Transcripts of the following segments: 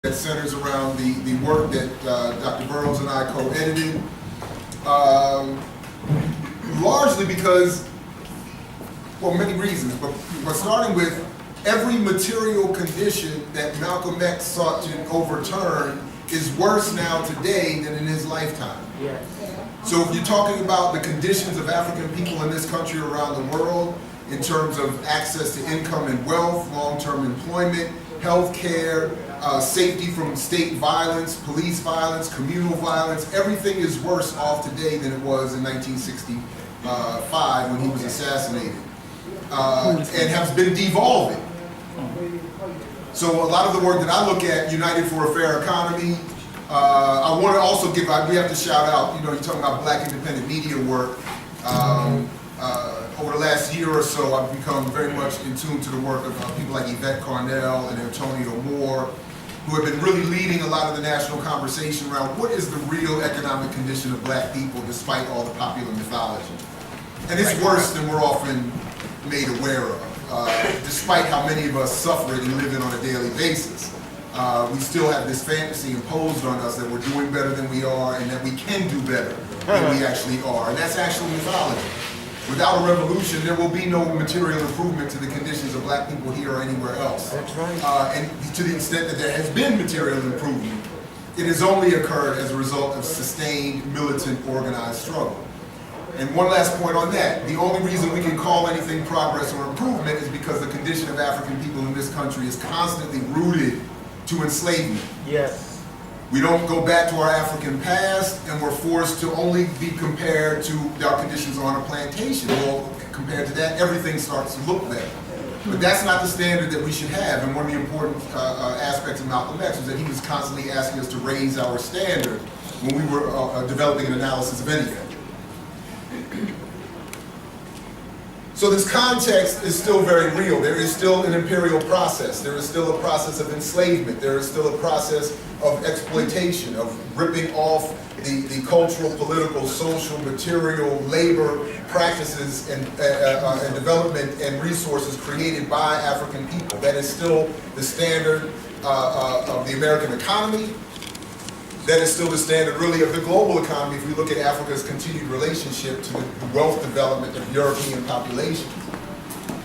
that centers around the work that Dr. Burroughs and I co-edited, largely because, well, many reasons, but starting with every material condition that Malcolm X sought to overturn is worse now today than in his lifetime. Yes. So if you're talking about the conditions of African people in this country around the world, in terms of access to income and wealth, long-term employment, health care, safety from state violence, police violence, communal violence, everything is worse off today than it was in 1965 when he was assassinated, and has been devolving. So a lot of the work that I look at, United for a Fair Economy, I want to also give, we have to shout out, you're talking about black independent media work. Over the last year or so, I've become very much in tune to the work of people like Yvette Carnell and Antonio Moore, who have been really leading a lot of the national conversation around what is the real economic condition of black people despite all the popular mythology. And it's worse than we're often made aware of, despite how many of us suffer it and live it on a daily basis. We still have this fantasy imposed on us that we're doing better than we are and that we can do better than we actually are. And that's actual mythology. Without a revolution, there will be no material improvement to the conditions of black people here or anywhere else. That's right. And to the extent that there has been material improvement, it has only occurred as a result of sustained, militant, organized struggle. And one last point on that, the only reason we can call anything progress or improvement is because the condition of African people in this country is constantly rooted to enslavement. Yes. We don't go back to our African past, and we're forced to only be compared to our conditions on a plantation. Well, compared to that, everything starts to look better. But that's not the standard that we should have, and one of the important aspects of Malcolm X was that he was constantly asking us to raise our standard when we were developing an analysis of anything. So this context is still very real. There is still an imperial process. There is still a process of enslavement. There is still a process of exploitation, of ripping off the cultural, political, social, material, labor practices and development and resources created by African people. That is still the standard of the American economy. That is still the standard, really, of the global economy if we look at Africa's continued relationship to the wealth development of European populations.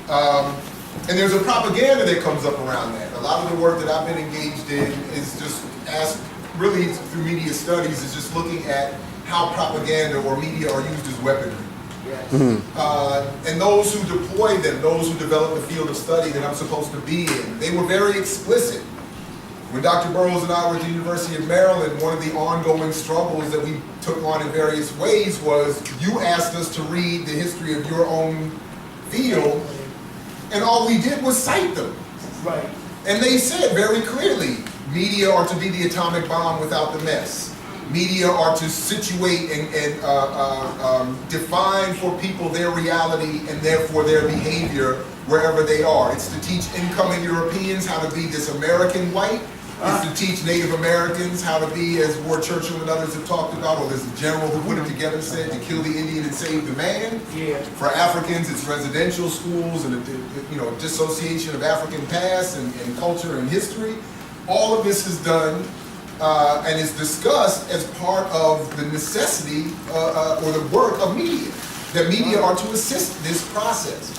And there's a propaganda that comes up around that. A lot of the work that I've been engaged in is just really through media studies, is just looking at how propaganda or media are used as weaponry. Yes. And those who deploy them, those who develop the field of study that I'm supposed to be in, they were very explicit. When Dr. Burroughs and I were at the University of Maryland, one of the ongoing struggles that we took on in various ways was you asked us to read the history of your own field, and all we did was cite them. Right. And they said very clearly, media are to be the atomic bomb without the mess. Media are to situate and define for people their reality and therefore their behavior wherever they are. It's to teach incoming Europeans how to be this American white. It's to teach Native Americans how to be, as Ward Churchill and others have talked about, or there's a general who put it together and said, to kill the Indian and save the man. Yeah. For Africans, it's residential schools and dissociation of African past and culture and history. All of this is done and is discussed as part of the necessity or the work of media. That media are to assist this process.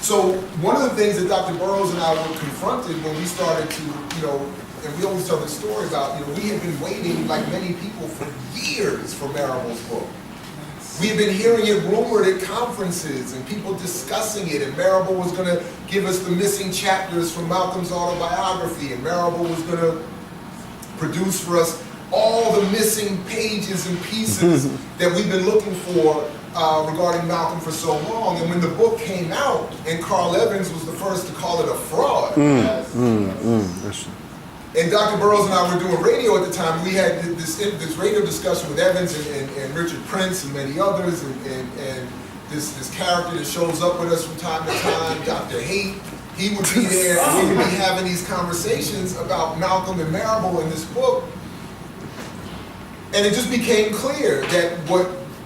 So one of the things that Dr. Burroughs and I were confronted when we started to, and we always tell this story about, we had been waiting, like many people, for years for Marable's book. We had been hearing it rumored at conferences and people discussing it, and Marable was going to give us the missing chapters from Malcolm's autobiography, and Marable was going to produce for us all the missing pages and pieces that we've been looking for regarding Malcolm for so long. And when the book came out, and Carl Evans was the first to call it a fraud, and Dr. Burroughs and I were doing radio at the time, we had this radio discussion with Evans and Richard Prince and many others, and this character that shows up with us from time to time, Dr. Haight, he would be there, and we would be having these conversations about Malcolm and Marable in this book. And it just became clear that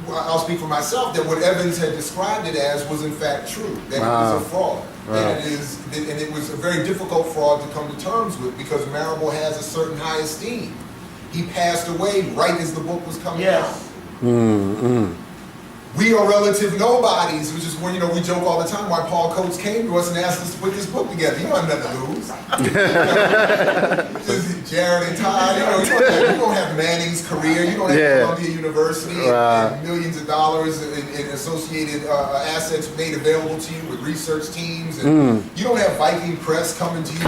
I'll speak for myself, that what Evans had described it as was in fact true, that it was a fraud. And it was very difficult fraud to come to terms with because Marable has a certain high esteem. He passed away right as the book was coming out. We are relative nobodies, which is when, we joke all the time why Paul Coates came to us and asked us to put this book together. You don't have nothing to lose. Jared and Todd, you don't have Manning's career, you don't have Columbia University and millions of dollars in associated assets made available to you with research teams. And you don't have Viking Press coming to you,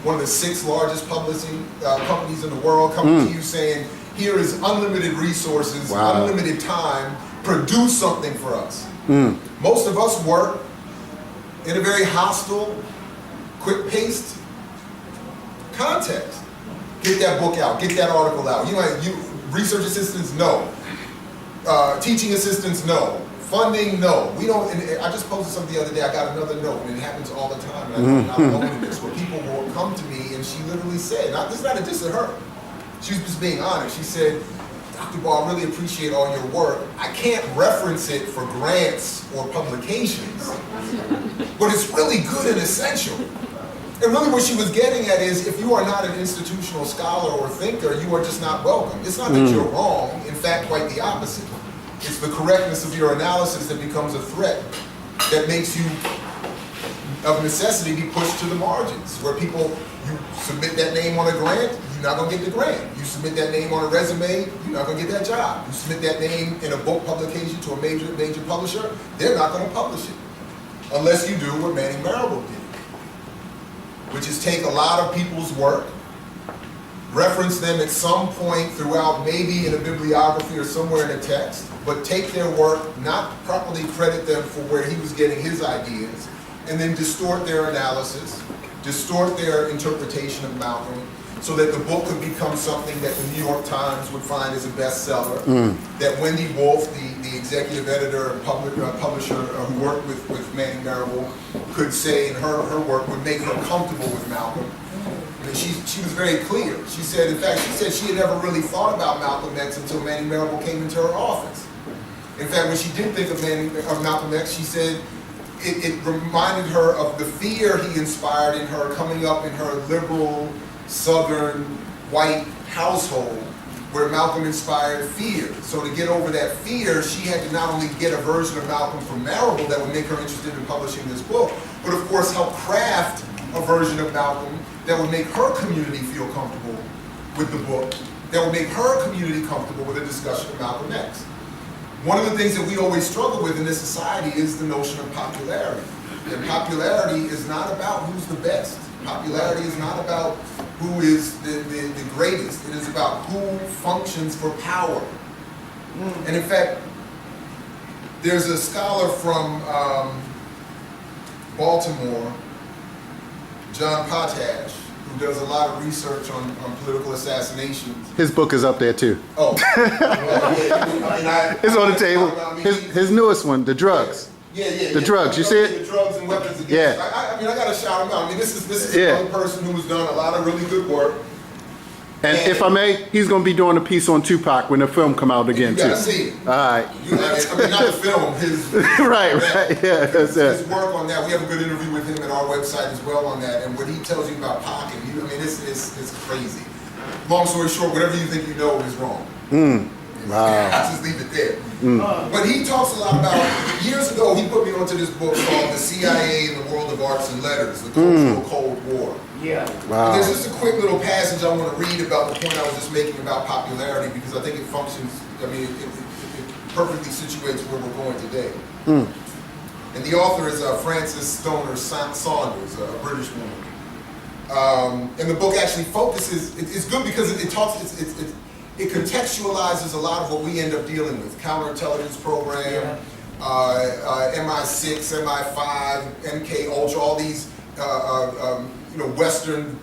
one of the 6 largest publishing companies in the world, coming to you saying, here is unlimited resources, unlimited time, produce something for us. Most of us work in a very hostile, quick-paced context. Get that book out, get that article out. Research assistants, no. Teaching assistants, no. Funding, no. We don't. And I just posted something the other day. I got another note, and it happens all the time. And I'm not alone in this, where people will come to me, and she literally said, this is not a diss at her. She was just being honest. She said, Dr. Ball, I really appreciate all your work. I can't reference it for grants or publications, but it's really good and essential. And really what she was getting at is, if you are not an institutional scholar or thinker, you are just not welcome. It's not that you're wrong. In fact, quite the opposite. It's the correctness of your analysis that becomes a threat that makes you, of necessity, be pushed to the margins, where you submit that name on a grant, you're not going to get the grant. You submit that name on a resume, you're not going to get that job. You submit that name in a book publication to a major publisher, they're not going to publish it. Unless you do what Manning Marable did, which is take a lot of people's work, reference them at some point throughout, maybe in a bibliography or somewhere in a text, but take their work, not properly credit them for where he was getting his ideas, and then distort their analysis, distort their interpretation of Malcolm, so that the book could become something that the New York Times would find as a bestseller, that Wendy Wolf, the executive editor and publisher who worked with Manning Marable, could say in her work would make her comfortable with Malcolm. I mean, she was very clear. She said she had never really thought about Malcolm X until Manning Marable came into her office. In fact, when she did think of Malcolm X, she said it reminded her of the fear he inspired in her coming up in her liberal, Southern, white household, where Malcolm inspired fear. So to get over that fear, she had to not only get a version of Malcolm from Marable that would make her interested in publishing this book, but of course help craft a version of Malcolm that would make her community feel comfortable with the book, that would make her community comfortable with a discussion of Malcolm X. One of the things that we always struggle with in this society is the notion of popularity. And popularity is not about who's the best. Popularity is not about who is the greatest. It is about who functions for power. And in fact, there's a scholar from Baltimore, John Potash, who does a lot of research on political assassinations. His book is up there too. Oh. It's on the table. His newest one, The Drugs. The drugs, you see it? The drugs and weapons against. I got to shout him out. I mean, this is a person who's done a lot of really good work. And if I may, he's going to be doing a piece on Tupac when the film come out again, too. You got to see it. All right. I mean, not the film, his right, yeah, that's it. His work on that. We have a good interview with him at our website as well on that. And what he tells you about Pac, and it's crazy. Long story short, whatever you think you know is wrong. Wow. I'll just leave it there. But he talks a lot about, years ago, he put me onto this book called The CIA in the World of Arts and Letters, The Cultural Cold War. Yeah. Wow. And there's just a quick little passage I want to read about the point I was just making about popularity, because I think it functions, it perfectly situates where we're going today. And the author is Frances Stoner Saunders, a British woman. And the book actually focuses, it's good because it contextualizes a lot of what we end up dealing with. Counterintelligence program, MI6, MI5, MK Ultra, all these Western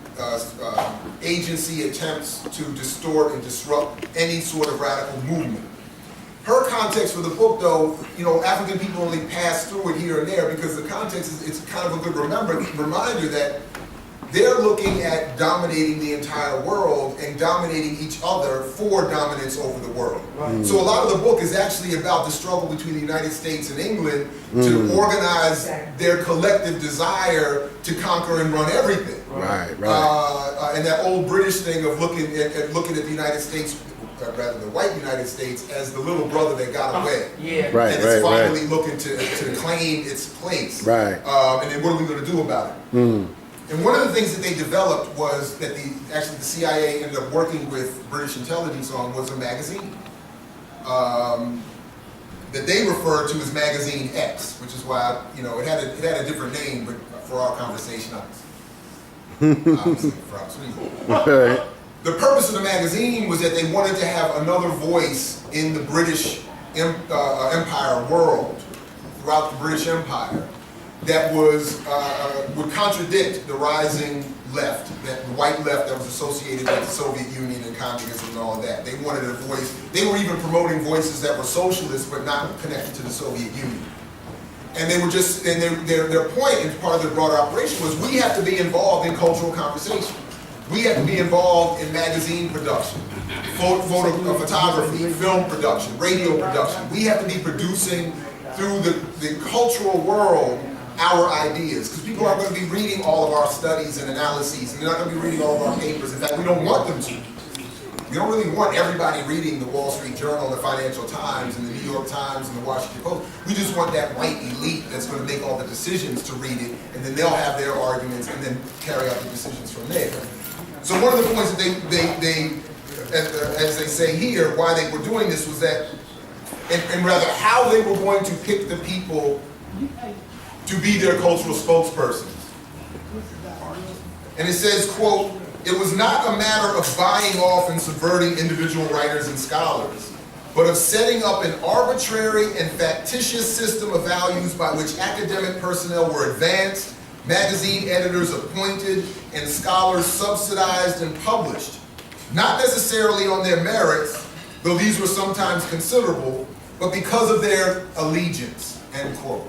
agency attempts to distort and disrupt any sort of radical movement. Her context for the book, though, African people only pass through it here and there because the context it's kind of a good reminder that they're looking at dominating the entire world and and dominating each other for dominance over the world. Right. So a lot of the book is actually about the struggle between the United States and England to organize their collective desire to conquer and run everything. Right. And that old British thing of looking at the United States, rather the white United States, as the little brother that got away. Yeah. Right. And it's finally looking to claim its place. Right. And then what are we going to do about it? And one of the things that they developed was that the CIA ended up working with British intelligence on was a magazine that they referred to as Magazine X, which is why it had a different name, but for our conversation, obviously for obvious reasons. Right. The purpose of the magazine was that they wanted to have another voice in the British Empire world, throughout the British Empire, that would contradict the rising left, the white left that was associated with the Soviet Union and communism and all of that. They wanted a voice. They were even promoting voices that were socialist but not connected to the Soviet Union. And they were just, and their point and part of their broader operation was we have to be involved in cultural conversation. We have to be involved in magazine production, photography, film production, radio production. We have to be producing through the cultural world our ideas, because people aren't going to be reading all of our studies and analyses, and they're not going to be reading all of our papers. In fact, we don't want them to. We don't really want everybody reading the Wall Street Journal, the Financial Times, and the New York Times, and the Washington Post. We just want that white elite that's going to make all the decisions to read it, and then they'll have their arguments, and then carry out the decisions from there. So one of the points that they as they say here, why they were doing this was that, and rather how they were going to pick the people to be their cultural spokespersons. And it says, quote, "It was not a matter of buying off and subverting individual writers and scholars, but of setting up an arbitrary and factitious system of values by which academic personnel were advanced, magazine editors appointed, and scholars subsidized and published, not necessarily on their merits, though these were sometimes considerable, but because of their allegiance," end quote.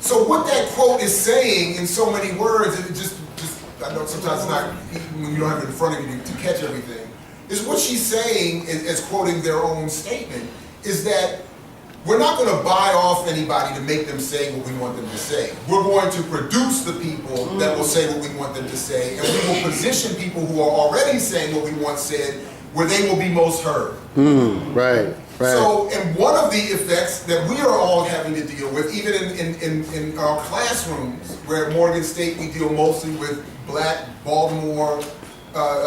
So what that quote is saying in so many words, and it just I know sometimes it's not, when you don't have it in front of you to catch everything, is what she's saying, as quoting their own statement, is that we're not going to buy off anybody to make them say what we want them to say. We're going to produce the people that will say what we want them to say, and we will position people who are already saying what we want said where they will be most heard. Right. So, and one of the effects that we are all having to deal with, even in our classrooms, where at Morgan State we deal mostly with Black Baltimore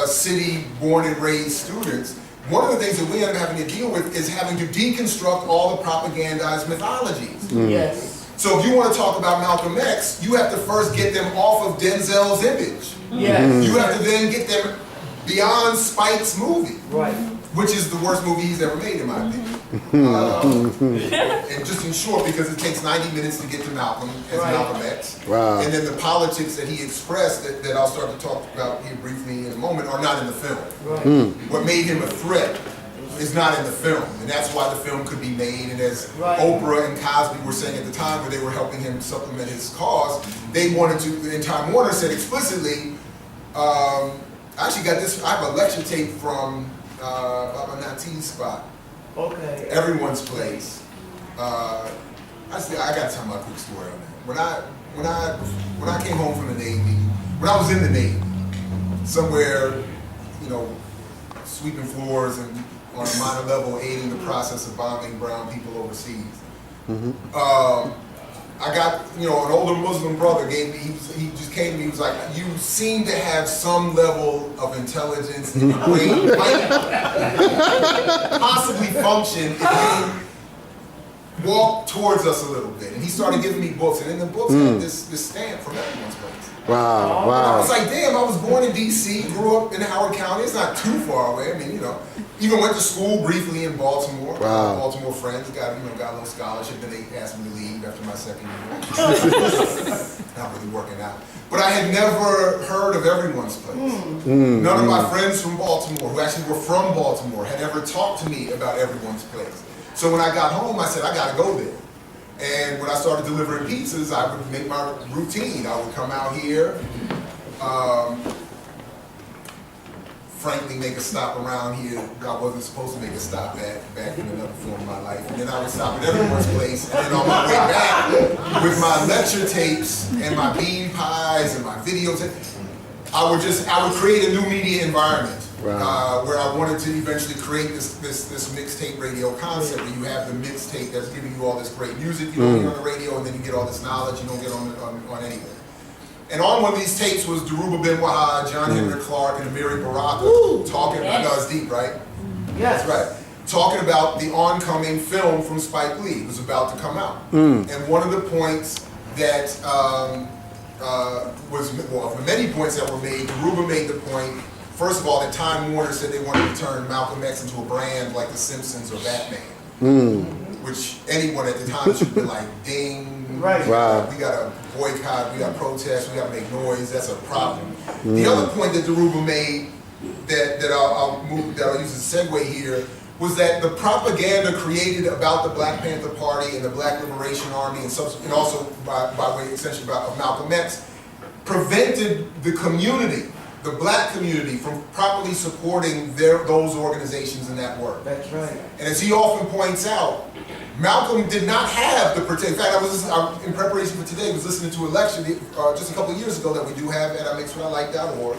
city born and raised students, one of the things that we end up having to deal with is having to deconstruct all the propagandized mythologies. Yes. So if you want to talk about Malcolm X, you have to first get them off of Denzel's image. Yes. You have to then get them beyond Spike's movie. Right. Which is the worst movie he's ever made, in my opinion. And just in short, because it takes 90 minutes to get to Malcolm as Malcolm X. Wow. And then the politics that he expressed that I'll start to talk about here briefly in a moment are not in the film. Right. What made him a threat is not in the film. And that's why the film could be made. And as Oprah and Cosby were saying at the time where they were helping him supplement his cause, they wanted to, and Time Warner said explicitly, I actually got this, I have a lecture tape from Baba Nati's spot. Okay. Everyone's Place. I got to tell my quick story on that. When I came home from the Navy, when I was in the Navy, somewhere, sweeping floors and on a minor level aiding the process of bombing brown people overseas. I got, an older Muslim brother gave me, he just came to me, he was like, you seem to have some level of intelligence in your brain, might possibly function if you walk towards us a little bit. And he started giving me books, and in the books had this stamp from Everyone's Place. Wow. I was like, damn, I was born in DC, grew up in Howard County, it's not too far away. I mean, even went to school briefly in Baltimore. Wow. Baltimore friends, got a little scholarship, then they asked me to leave after my second year. Not really working out. But I had never heard of Everyone's Place. None of my friends from Baltimore, who actually were from Baltimore, had ever talked to me about Everyone's Place. So when I got home, I said, I gotta go there. And when I started delivering pizzas, I would make my routine. I would come out here, frankly make a stop around here I wasn't supposed to make a stop at back in another form of my life. And then I would stop at everyone's place. And then on my way back with my lecture tapes and my bean pies and my videos, I would create a new media environment. Wow. Where I wanted to eventually create this mixtape radio concept where you have the mixtape that's giving you all this great music you don't hear on the radio, and then you get all this knowledge you don't get on anywhere. And on one of these tapes was Deruba Ben Wahad, John Henry Clark, and Amiri Baraka talking. I know it's deep, right? Yes. That's right. Talking about the oncoming film from Spike Lee. It was about to come out. And one of the points that many points that were made, Deruba made the point. First of all, that Time Warner said they wanted to turn Malcolm X into a brand like The Simpsons or Batman, which anyone at the time should be like, ding, right. Wow. We got to boycott, we got to protest, we got to make noise. That's a problem. The other point that Deruba made that I'll use as a segue here was that the propaganda created about the Black Panther Party and the Black Liberation Army and also by way extension of Malcolm X prevented the community, the black community, from properly supporting those organizations and that work. That's right. And as he often points out, Malcolm did not have the protection. In fact, in preparation for today, I was listening to a lecture just a couple of years ago that we do have at imixwhatilike.org,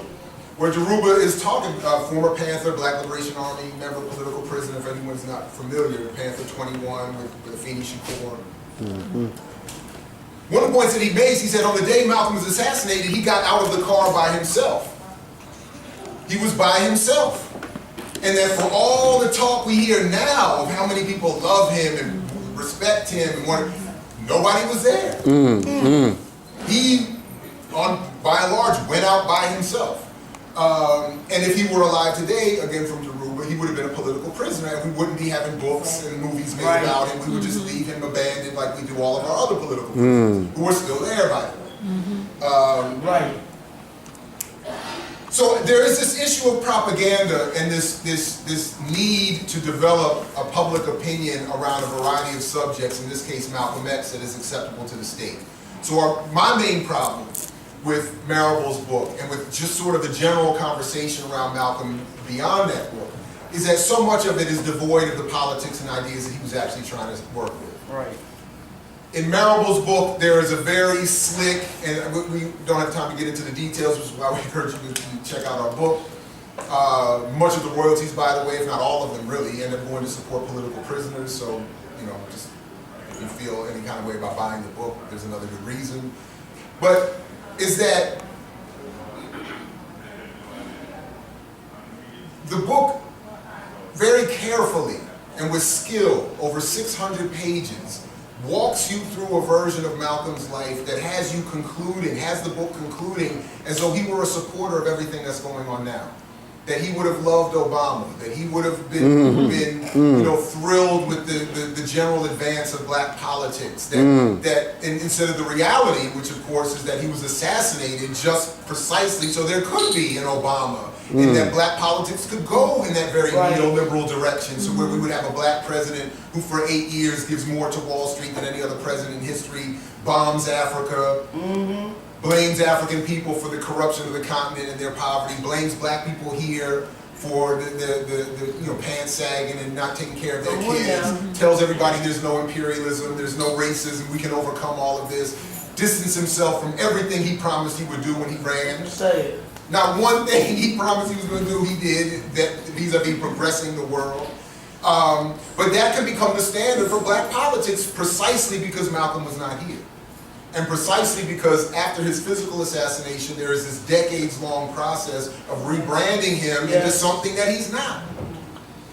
where Deruba is talking, former Panther, Black Liberation Army member, political prisoner, if anyone's not familiar, Panther 21 with Afeni Shakur. One of the points that he made, he said on the day Malcolm was assassinated, he got out of the car by himself. He was by himself. And that for all the talk we hear now of how many people love him and respect him, and nobody was there. He, by and large, went out by himself. And if he were alive today, again from Deruba, he would have been a political prisoner, and we wouldn't be having books and movies made about him. We would just leave him abandoned like we do all of our other political prisoners, who are still there, by the way. Right. So there is this issue of propaganda and this need to develop a public opinion around a variety of subjects, in this case Malcolm X, that is acceptable to the state. So my main problem with Marable's book and with just sort of the general conversation around Malcolm beyond that book is that so much of it is devoid of the politics and ideas that he was actually trying to work with. Right. In Marable's book, there is a very slick, and we don't have time to get into the details, which is why we encourage you to check out our book. Much of the royalties, by the way, if not all of them really, end up going to support political prisoners. So, just if you feel any kind of way about buying the book, there's another good reason. But is that the book very carefully and with skill, over 600 pages, walks you through a version of Malcolm's life that has the book concluding as though he were a supporter of everything that's going on now. That he would have loved Obama, that he would have been thrilled with the general advance of black politics, that instead of the reality, which of course is that he was assassinated just precisely so there could be an Obama, and that black politics could go in that very neoliberal direction, so where we would have a black president who for 8 years gives more to Wall Street than any other president in history, bombs Africa, blames African people for the corruption of the continent and their poverty, blames black people here for the pants sagging and not taking care of their kids, tells everybody there's no imperialism, there's no racism, we can overcome all of this, distance himself from everything he promised he would do when he ran. Say it. Not one thing he promised he was going to do, he did, that vis-a-vis progressing the world. But that can become the standard for black politics precisely because Malcolm was not here. And precisely because after his physical assassination, there is this decades-long process of rebranding him into something that he's not.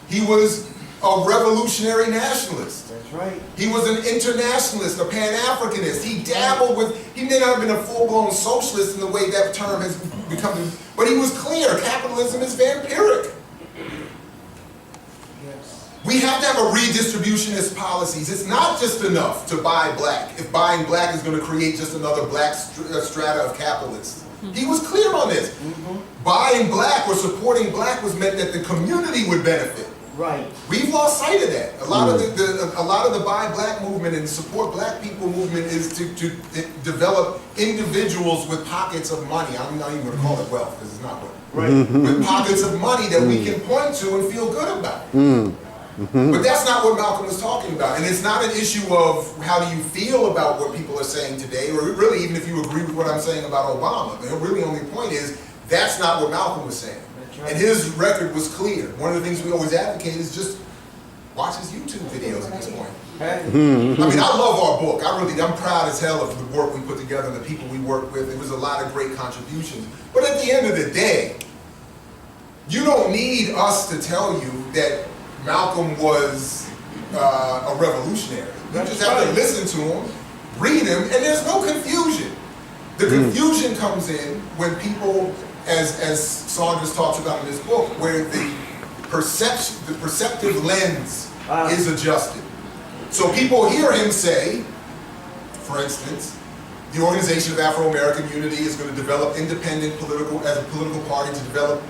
He was a revolutionary nationalist. That's right. He was an internationalist, a Pan-Africanist. He dabbled with, he may not have been a full-blown socialist in the way that term has become, but he was clear, capitalism is vampiric. We have to have a redistributionist policies. It's not just enough to buy black, if buying black is going to create just another black strata of capitalists. He was clear on this. Buying black or supporting black was meant that the community would benefit. Right. We've lost sight of that. A lot of the buy black movement and support black people movement is to develop individuals with pockets of money. I'm not even going to call it wealth because it's not wealth. with pockets of money that we can point to and feel good about. But that's not what Malcolm was talking about. And it's not an issue of how do you feel about what people are saying today, or really even if you agree with what I'm saying about Obama. The really only point is that's not what Malcolm was saying. And his record was clear. One of the things we always advocate is just watch his YouTube videos at this point. I mean, I love our book. I'm proud as hell of the work we put together and the people we work with. It was a lot of great contributions. But at the end of the day, you don't need us to tell you that Malcolm was a revolutionary. You just have to listen to him, read him, and there's no confusion. The confusion comes in when people, as Saunders talks about in his book, where the perceptive lens is adjusted. So people hear him say, for instance, the Organization of Afro-American Unity is going to develop independent as a political party to develop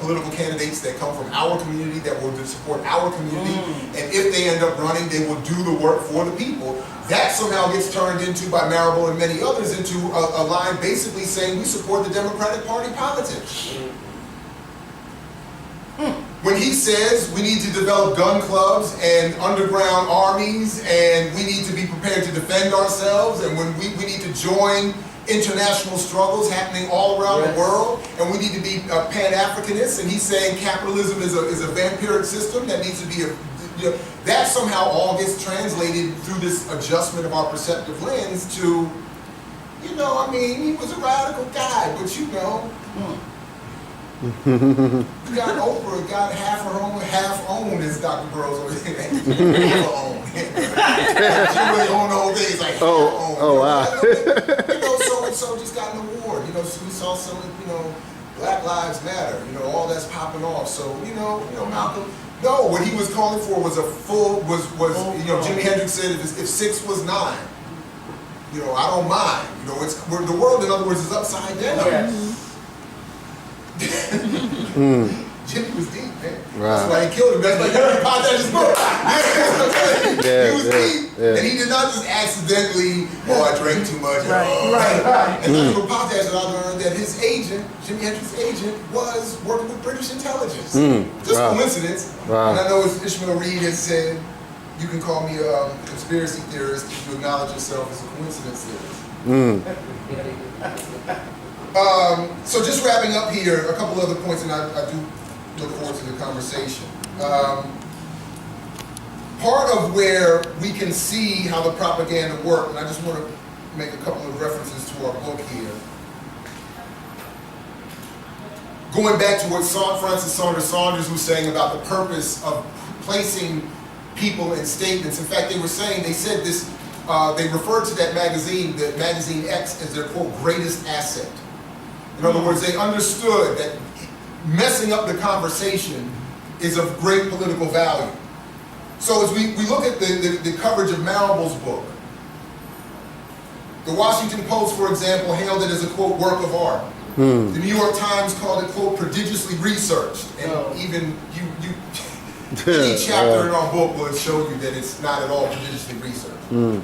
political candidates that come from our community, that will support our community, and if they end up running, they will do the work for the people. That somehow gets turned into, by Marable and many others, into a line basically saying we support the Democratic Party politics. When he says we need to develop gun clubs and underground armies, and we need to be prepared to defend ourselves, and when we need to join international struggles happening all around the world, and we need to be Pan-Africanists, and he's saying capitalism is a vampiric system that needs to be that somehow all gets translated through this adjustment of our perceptive lens to, I mean, he was a radical guy, but you got Oprah, got half owned, as Dr. Burroughs over there. Half owned. She really owned the whole thing. It's like wow. So just got an award. So we saw some, Black Lives Matter. All that's popping off. So Malcolm. No, what he was calling for was Jimi Hendrix said if 6 was 9, I don't mind. The world, in other words, is upside down. Jimmy was deep, man. That's why he killed him. That's like Harry Potter his book. He was deep. And he did not just accidentally, I drank too much. And Dr. Potash, I learned that his agent, Jimi Hendrix's agent, was working with British intelligence. Just coincidence. And I know as Ishmael Reed has said, you can call me a conspiracy theorist if you acknowledge yourself as a coincidence theorist. So just wrapping up here, a couple other points, and I do look forward to the conversation. Part of where we can see how the propaganda worked, and I just want to make a couple of references to our book here. Going back to what Francis Saunders was saying about the purpose of placing people in statements. In fact, they said this, they referred to that magazine X, as their, quote, greatest asset. In other words, they understood that messing up the conversation is of great political value. So as we look at the coverage of Marable's book, the Washington Post, for example, hailed it as a, quote, work of art. The New York Times called it, quote, prodigiously researched. And even any chapter in our book will show you that it's not at all prodigiously researched.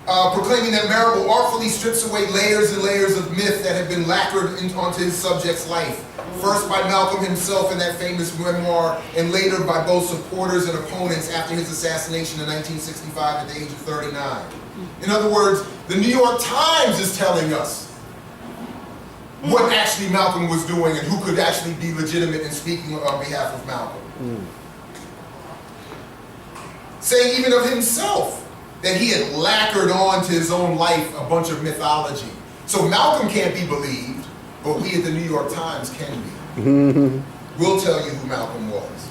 Proclaiming that Marable artfully strips away layers and layers of myth that have been lacquered onto his subject's life. First by Malcolm himself in that famous memoir, and later by both supporters and opponents after his assassination in 1965 at the age of 39. In other words, the New York Times is telling us what actually Malcolm was doing and who could actually be legitimate in speaking on behalf of Malcolm. Saying even of himself, that he had lacquered on to his own life a bunch of mythology. So Malcolm can't be believed, but we at the New York Times can be. We'll tell you who Malcolm was.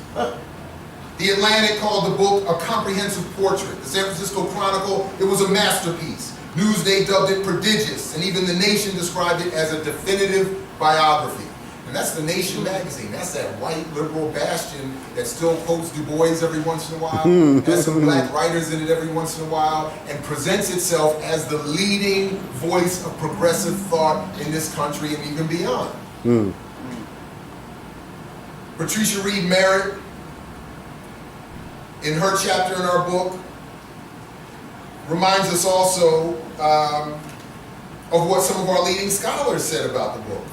The Atlantic called the book a comprehensive portrait. The San Francisco Chronicle, it was a masterpiece. Newsday dubbed it prodigious, and even The Nation described it as a definitive biography. And that's The Nation magazine. That's that white liberal bastion that still quotes Du Bois every once in a while, has some black writers in it every once in a while, and presents itself as the leading voice of progressive thought in this country and even beyond. Patricia Reed Merritt, in her chapter in our book, reminds us also of what some of our leading scholars said about the book.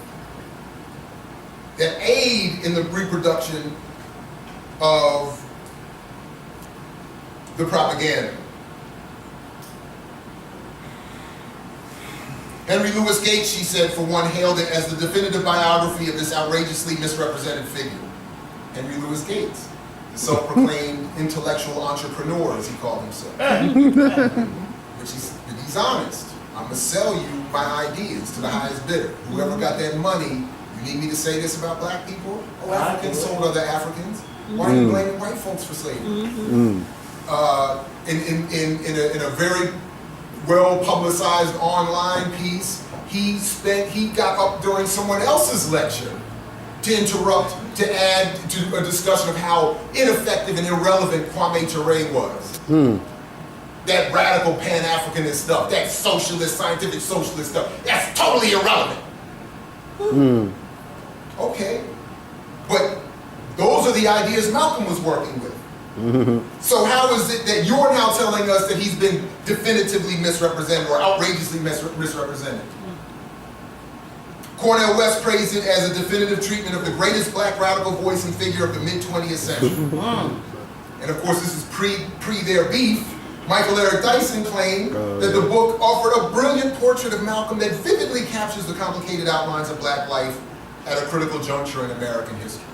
that aid in the reproduction of the propaganda. Henry Louis Gates, she said, for one, hailed it as the definitive biography of this outrageously misrepresented figure. Henry Louis Gates, the self-proclaimed intellectual entrepreneur, as he called himself. Which he's honest. I'm going to sell you my ideas to the highest bidder. Whoever got that money, you need me to say this about black people? Oh, Africans sold other Africans. Why are you blaming white folks for slavery? In a very well-publicized online piece, he got up during someone else's lecture to interrupt, to add to a discussion of how ineffective and irrelevant Kwame Ture was. That radical Pan-Africanist stuff, that socialist, scientific socialist stuff, that's totally irrelevant. Okay, but those are the ideas Malcolm was working with. So how is it that you're now telling us that he's been definitively misrepresented or outrageously misrepresented? Cornel West praised it as a definitive treatment of the greatest black radical voice and figure of the mid-20th century. And of course, this is pre their beef. Michael Eric Dyson claimed that the book offered a brilliant portrait of Malcolm that vividly captures the complicated outlines of black life at a critical juncture in American history.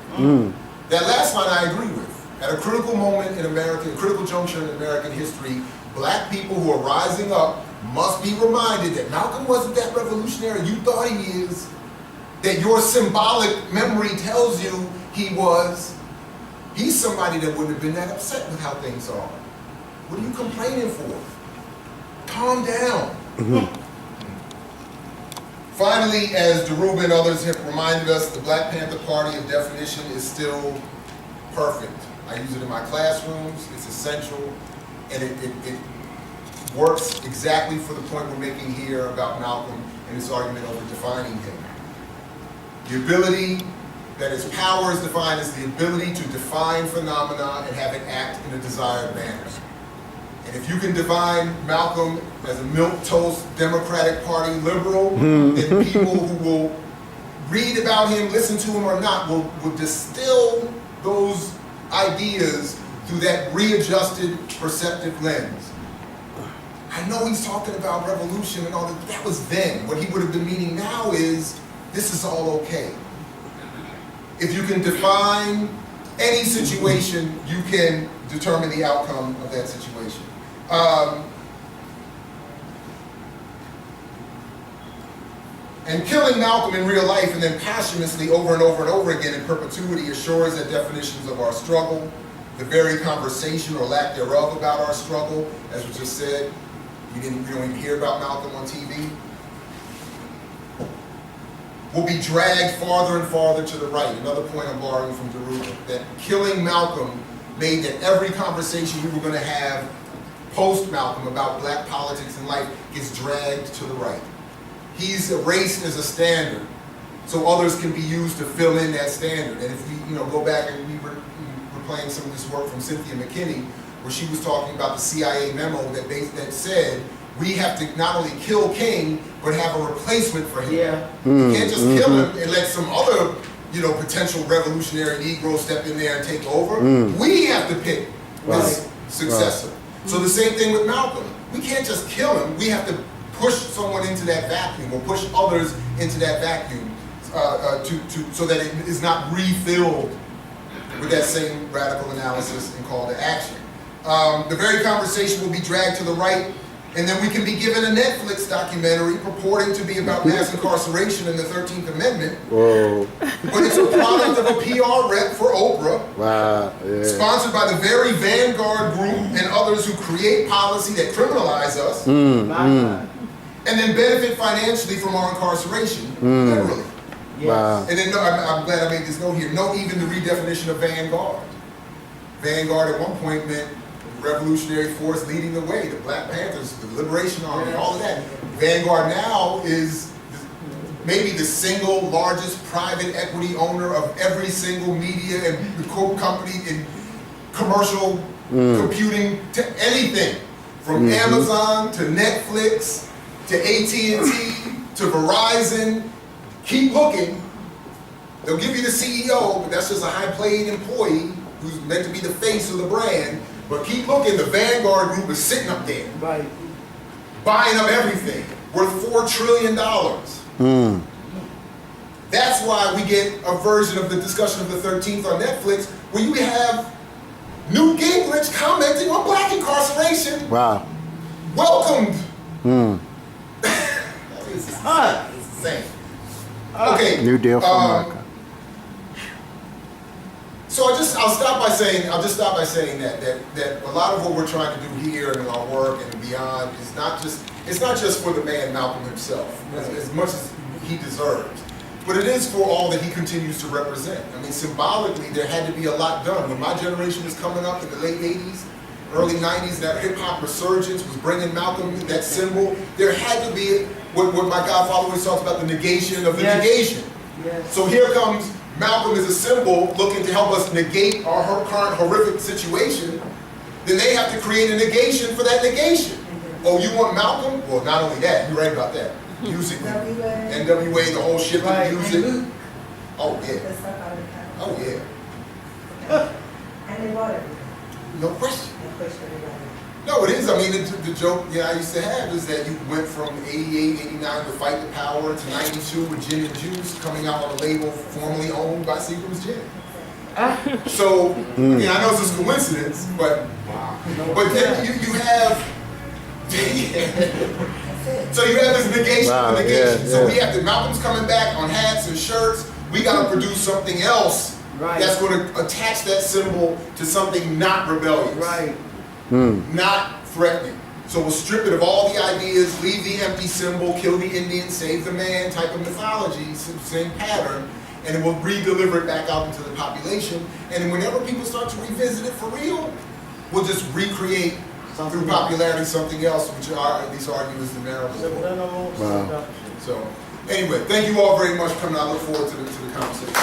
That last line I agree with. At a critical moment in America, a critical juncture in American history, black people who are rising up must be reminded that Malcolm wasn't that revolutionary you thought he is, that your symbolic memory tells you he was. He's somebody that wouldn't have been that upset with how things are. What are you complaining for? Calm down. Finally, as Deruba and others have reminded us, the Black Panther Party of definition is still perfect. I use it in my classrooms, it's essential, and it works exactly for the point we're making here about Malcolm and his argument over defining him. The ability that his power is defined as the ability to define phenomena and have it act in a desired manner. And if you can define Malcolm as a milquetoast Democratic Party liberal, then people who will read about him, listen to him or not, will distill those ideas through that readjusted perceptive lens. I know he's talking about revolution and all that, that was then. What he would have been meaning now is, this is all okay. If you can define any situation, you can determine the outcome of that situation. And killing Malcolm in real life and then posthumously over and over and over again in perpetuity assures that definitions of our struggle, the very conversation or lack thereof about our struggle, as was just said, we don't even hear about Malcolm on TV, will be dragged farther and farther to the right. Another point I'm borrowing from Deruba, that killing Malcolm made that every conversation we were going to have post-Malcolm about black politics and life gets dragged to the right. He's erased as a standard, so others can be used to fill in that standard. And if we go back and we were playing some of this work from Cynthia McKinney, where she was talking about the CIA memo that said, we have to not only kill King, but have a replacement for him. You can't just kill him and let some other, potential revolutionary Negro step in there and take over. We have to pick this successor. So the same thing with Malcolm. We can't just kill him. We have to push someone into that vacuum or push others into that vacuum so that it is not refilled with that same radical analysis and call to action. The very conversation will be dragged to the right, and then we can be given a Netflix documentary purporting to be about mass incarceration and the 13th Amendment. Whoa. But it's a product of a PR rep for Oprah. Wow. Yeah. Sponsored by the very Vanguard group and others who create policy that criminalize us. And then benefit financially from our incarceration, literally. Wow. And then I'm glad I made this note here. Note even the redefinition of Vanguard. Vanguard at one point meant revolutionary force leading the way, the Black Panthers, the Liberation Army, all of that. Vanguard now is maybe the single largest private equity owner of every single media and company in commercial computing to anything, from Amazon to Netflix to AT&T to Verizon. Keep looking. They'll give you the CEO, but that's just a high-paid employee who's meant to be the face of the brand. But keep looking, the Vanguard group is sitting up there, Right. buying up everything, worth $4 trillion. That's why we get a version of the discussion of the 13th on Netflix, where you have Newt Gingrich commenting on black incarceration, Wow. welcomed. It's insane. Okay. New deal for America. So I'll stop by saying that a lot of what we're trying to do here and in our work and beyond is it's not just for the man Malcolm himself, as much as he deserves, but it is for all that he continues to represent. I mean, symbolically, there had to be a lot done. When my generation was coming up in the late 80s, early 90s, that hip-hop resurgence was bringing Malcolm, that symbol, there had to be what my godfather always talks about, the negation of the negation. Yes. So here comes Malcolm as a symbol looking to help us negate our current horrific situation. Then they have to create a negation for that negation. Oh, you want Malcolm? Well, not only that, you're right about that. Music, NWA, the whole shit with music. Oh yeah. Oh yeah. And they bought everything. No question. They pushed everybody. No, it is. I mean, the joke I used to have is that you went from 88, 89 to Fight the Power to 92 with Gin and Juice coming out on a label formerly owned by Seagram's Gin. So, again, I know it's just coincidence, but then you have so you have this negation of the negation. So we have to, Malcolm's coming back on hats and shirts. We got to produce something else that's going to attach that symbol to something not rebellious. Right. Not threatening. So we'll strip it of all the ideas, leave the empty symbol, kill the Indian, save the man type of mythology, same pattern, and then we'll re-deliver it back out into the population. And then whenever people start to revisit it for real, we'll just recreate through popularity something else, which I at least argue is the Marable. Wow. So anyway, thank you all very much for coming. I look forward to the conversation.